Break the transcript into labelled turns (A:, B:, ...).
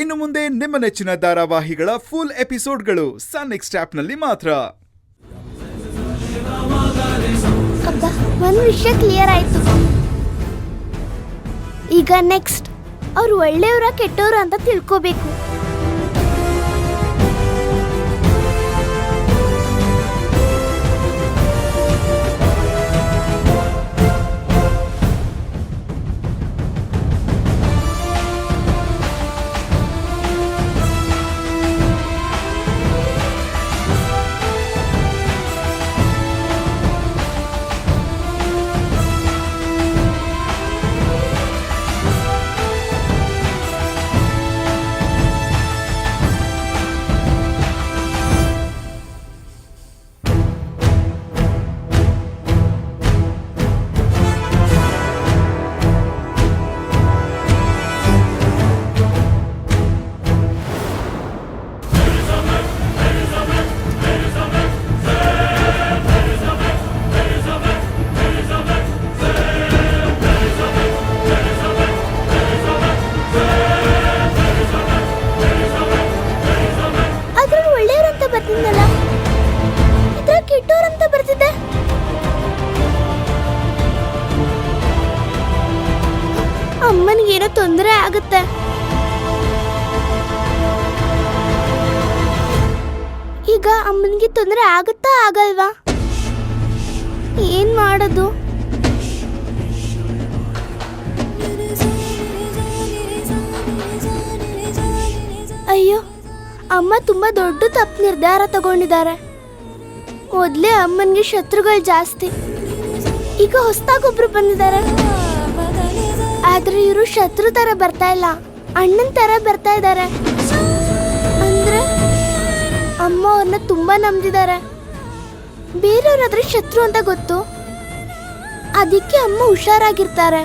A: ಇನ್ನು ಮುಂದೆ ನಿಮ್ಮ ನೆಚ್ಚಿನ ಧಾರಾವಾಹಿಗಳ ಫುಲ್ ಎಪಿಸೋಡ್ಗಳು ಸನ್ ನೆಕ್ಸ್ಟ್ ಆಪ್ನಲ್ಲಿ ಮಾತ್ರ.
B: ಅಬ್ಬಾ, ಒಂದು ವಿಷಯ ಕ್ಲಿಯರ್ ಆಯ್ತು. ಈಗ ನೆಕ್ಸ್ಟ್ ಅವ್ರು ಒಳ್ಳೆಯವರ ಕೆಟ್ಟವರು ಅಂತ ತಿಳ್ಕೋಬೇಕು. ಕೆಟ್ಟೋರಂತ ಬರ್ತಿದ್ದೆ. ಅಮ್ಮನಿಗೇನೋ ತೊಂದರೆ ಆಗುತ್ತೆ. ಈಗ ಅಮ್ಮನಿಗೆ ತೊಂದರೆ ಆಗುತ್ತಾ ಆಗಲ್ವಾ? ಏನ್ ಮಾಡೋದು? ಅಯ್ಯೋ, ಅಮ್ಮ ತುಂಬಾ ದೊಡ್ಡ ತಪ್ಪು ನಿರ್ಧಾರ ತಗೊಂಡಿದ್ದಾರೆ. ಮೊದಲೇ ಅಮ್ಮನಿಗೆ ಶತ್ರುಗಳು ಜಾಸ್ತಿ. ಈಗ ಹೊಸದಾಗೊಬ್ರು ಬಂದಿದ್ದಾರೆ. ಆದ್ರೆ ಇವರು ಶತ್ರು ತರ ಬರ್ತಾ ಇಲ್ಲ, ಅಣ್ಣನ ತರ ಬರ್ತಾ ಇದ್ದಾರೆ. ಅಂದ್ರೆ ಅಮ್ಮ ಅವ್ರನ್ನ ತುಂಬಾ ನಂಬಿದ್ದಾರೆ. ಬೇರೆಯವ್ರಾದ್ರೆ ಶತ್ರು ಅಂತ ಗೊತ್ತು, ಅದಕ್ಕೆ ಅಮ್ಮ ಹುಷಾರಾಗಿರ್ತಾರೆ.